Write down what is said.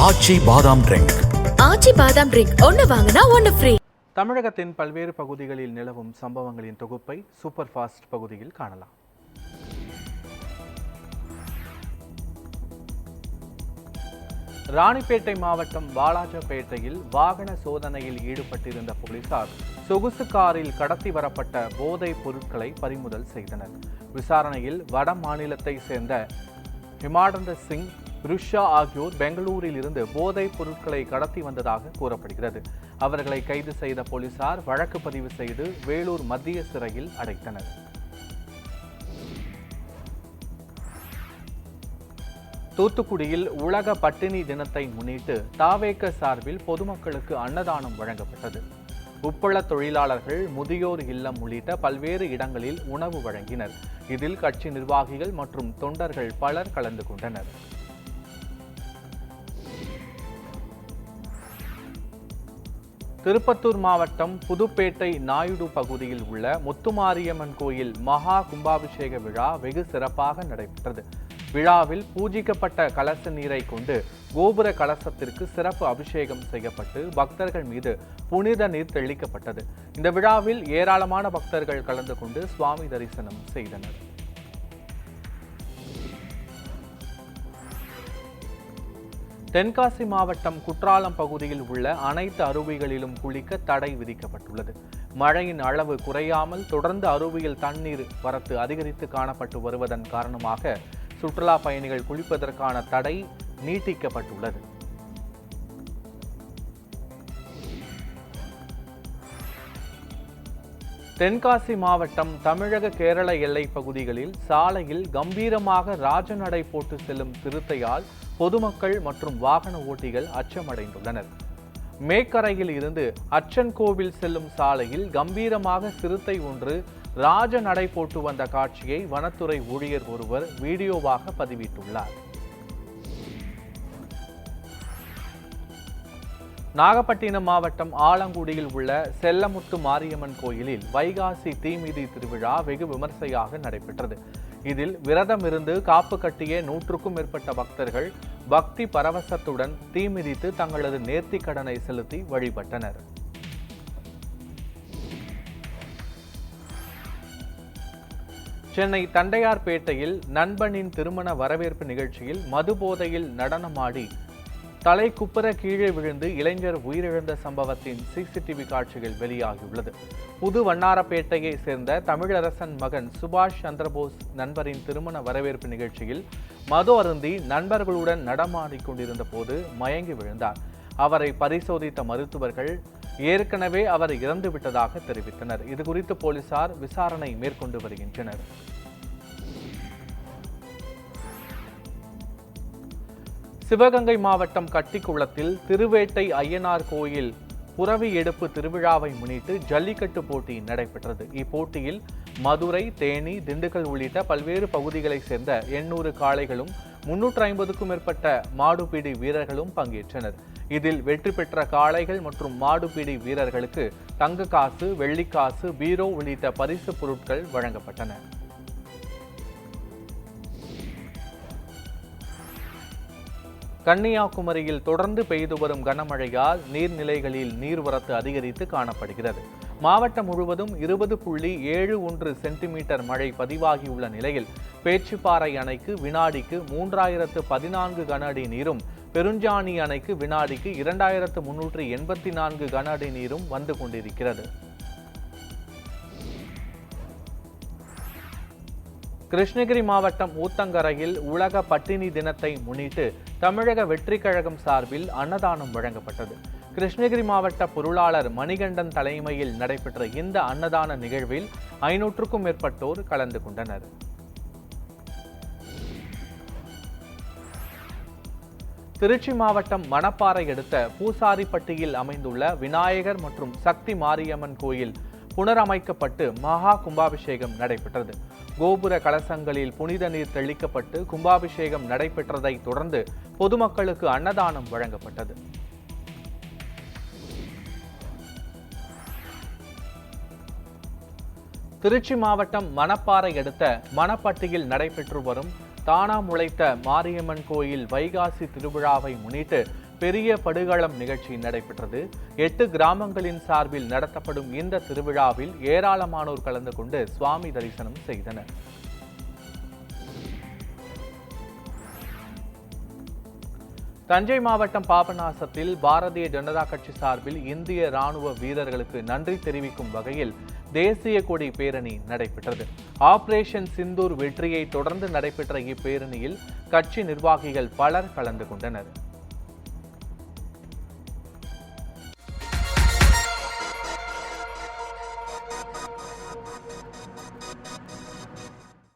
ஆச்சி பாதாம் ட்ரிங்க். ஆச்சி பாதாம் ட்ரிங்க் ஒன்னு வாங்கினா ஒன்னு ஃப்ரீ. தமிழகத்தின் பல்வேறு பகுதிகளில் நிலவும் சம்பவங்களின் தொகுப்பை சூப்பர் ஃபாஸ்ட் பகுதியில் காணலாம். ராணிப்பேட்டை மாவட்டம் வாலாஜாபேட்டையில் வாகன சோதனையில் ஈடுபட்டிருந்த போலீசார் சொகுசு காரில் கடத்தி வரப்பட்ட போதைப் பொருட்களை பறிமுதல் செய்தனர். விசாரணையில் வட மாநிலத்தை சேர்ந்த ஹிமானந்த சிங், ருஷா ஆகியோர் பெங்களூரில் இருந்து போதைப் பொருட்களை கடத்தி வந்ததாக கூறப்படுகிறது. அவர்களை கைது செய்த போலீசார் வழக்கு பதிவு செய்து வேலூர் மத்திய சிறையில் அடைத்தனர். தூத்துக்குடியில் உலக பட்டினி தினத்தை முன்னிட்டு தாவேக சார்பில் பொதுமக்களுக்கு அன்னதானம் வழங்கப்பட்டது. உப்பள தொழிலாளர்கள், முதியோர் இல்லம் உள்ளிட்ட பல்வேறு இடங்களில் உணவு வழங்கினர். இதில் கட்சி நிர்வாகிகள் மற்றும் தொண்டர்கள் பலர் கலந்து கொண்டனர். திருப்பத்தூர் மாவட்டம் புதுப்பேட்டை நாயுடு பகுதியில் உள்ள முத்துமாரியம்மன் கோயில் மகா கும்பாபிஷேக விழா வெகு சிறப்பாக நடைபெற்றது. விழாவில் பூஜிக்கப்பட்ட கலச நீரை கொண்டு கோபுர கலசத்திற்கு சிறப்பு அபிஷேகம் செய்யப்பட்டு பக்தர்கள் மீது புனித நீர் தெளிக்கப்பட்டது. இந்த விழாவில் ஏராளமான பக்தர்கள் கலந்து கொண்டு சுவாமி தரிசனம் செய்தனர். தென்காசி மாவட்டம் குற்றாலம் பகுதியில் உள்ள அனைத்து அருவிகளிலும் குளிக்க தடை விதிக்கப்பட்டுள்ளது. மழையின் அளவு குறையாமல் தொடர்ந்து அருவியில் தண்ணீர் வரத்து அதிகரித்து காணப்பட்டு வருவதன் காரணமாக சுற்றுலா பயணிகள் குளிப்பதற்கான தடை நீட்டிக்கப்பட்டுள்ளது. தென்காசி மாவட்டம் தமிழக கேரள எல்லை பகுதிகளில் சாலையில் கம்பீரமாக ராஜநடை போட்டு செல்லும் சிறுத்தையால் பொதுமக்கள் மற்றும் வாகன ஓட்டிகள் அச்சமடைந்துள்ளனர். மேக்கரையில் இருந்து அச்சன் கோவில் செல்லும் சாலையில் கம்பீரமாக சிறுத்தை ஒன்று ராஜநடை போட்டு வந்த காட்சியை வனத்துறை ஊழியர் ஒருவர் வீடியோவாக பதிவிட்டுள்ளார். நாகப்பட்டினம் மாவட்டம் ஆலங்குடியில் உள்ள செல்லமுத்து மாரியம்மன் கோயிலில் வைகாசி தீமிதி திருவிழா வெகு விமர்சையாக நடைபெற்றது. இதில் விரதம் இருந்து காப்பு கட்டிய 100க்கும் மேற்பட்ட பக்தர்கள் பக்தி பரவசத்துடன் தீமிதித்து தங்களது நேர்த்திக் கடனை செலுத்தி வழிபட்டனர். சென்னை தண்டையார்பேட்டையில் நண்பனின் திருமண வரவேற்பு நிகழ்ச்சியில் மது போதையில் நடனமாடி தலை குப்புற கீழே விழுந்து இளைஞர் உயிரிழந்த சம்பவத்தின் சிசிடிவி காட்சிகள் வெளியாகியுள்ளது. புது வண்ணாரப்பேட்டையை சேர்ந்த தமிழரசன் மகன் சுபாஷ் சந்திரபோஸ் நண்பரின் திருமண வரவேற்பு நிகழ்ச்சியில் மது அருந்தி நண்பர்களுடன் நடமாடிக்கொண்டிருந்த போது மயங்கி விழுந்தார். அவரை பரிசோதித்த மருத்துவர்கள் ஏற்கனவே அவர் இறந்துவிட்டதாக தெரிவித்தனர். இதுகுறித்து போலீசார் விசாரணை மேற்கொண்டு வருகின்றனர். சிவகங்கை மாவட்டம் கட்டிக்குளத்தில் திருவேட்டை ஐயனார் கோயில் புரவி எடுப்பு திருவிழாவை முன்னிட்டு ஜல்லிக்கட்டு போட்டி நடைபெற்றது. இப்போட்டியில் மதுரை, தேனி, திண்டுக்கல் உள்ளிட்ட பல்வேறு பகுதிகளைச் சேர்ந்த 800 காளைகளும் 350க்கும் மேற்பட்ட மாடுபிடி வீரர்களும் பங்கேற்றனர். இதில் வெற்றி பெற்ற காளைகள் மற்றும் மாடுபிடி வீரர்களுக்கு தங்க காசு, வெள்ளிக்காசு, பீரோ உள்ளிட்ட பரிசு பொருட்கள் வழங்கப்பட்டன. கன்னியாகுமரியில் தொடர்ந்து பெய்து வரும் கனமழையால் நீர்நிலைகளில் நீர்வரத்து அதிகரித்து காணப்படுகிறது. மாவட்டம் முழுவதும் 20.71 சென்டிமீட்டர் மழை பதிவாகியுள்ள நிலையில் பேச்சிப்பாறை அணைக்கு வினாடிக்கு 3014 கன அடி நீரும், பெருஞ்சாணி அணைக்கு வினாடிக்கு 2384 கன அடி நீரும் வந்து கொண்டிருக்கிறது. கிருஷ்ணகிரி மாவட்டம் ஊத்தங்கரையில் உலக பட்டினி தினத்தை முன்னிட்டு தமிழக வெற்றிக் கழகம் சார்பில் அன்னதானம் வழங்கப்பட்டது. கிருஷ்ணகிரி மாவட்ட பொருளாளர் மணிகண்டன் தலைமையில் நடைபெற்ற இந்த அன்னதான நிகழ்வில் 500க்கும் மேற்பட்டோர் கலந்து கொண்டனர். திருச்சி மாவட்டம் மணப்பாறை அடுத்த பூசாரிப்பட்டியில் அமைந்துள்ள விநாயகர் மற்றும் சக்தி மாரியம்மன் கோயில் புனரமைக்கப்பட்டு மகா கும்பாபிஷேகம் நடைபெற்றது. கோபுர கலசங்களில் புனித நீர் தெளிக்கப்பட்டு கும்பாபிஷேகம் நடைபெற்றதை தொடர்ந்து பொதுமக்களுக்கு அன்னதானம் வழங்கப்பட்டது. திருச்சி மாவட்டம் மணப்பாறை அடுத்த மணப்பட்டியில் நடைபெற்று வரும் தானா முளைத்த மாரியம்மன் கோயில் வைகாசி திருவிழாவை முன்னிட்டு பெரிய படுகளம் நிகழ்ச்சி நடைபெற்றது. 8 கிராமங்களின் சார்பில் நடத்தப்படும் இந்த திருவிழாவில் ஏராளமானோர் கலந்து கொண்டு சுவாமி தரிசனம் செய்தனர். தஞ்சை மாவட்டம் பாபநாசத்தில் பாரதிய ஜனதா கட்சி சார்பில் இந்திய ராணுவ வீரர்களுக்கு நன்றி தெரிவிக்கும் வகையில் தேசிய கொடி பேரணி நடைபெற்றது. ஆபரேஷன் சிந்தூர் வெற்றியை தொடர்ந்து நடைபெற்ற இப்பேரணியில் கட்சி நிர்வாகிகள் பலர் கலந்து கொண்டனர்.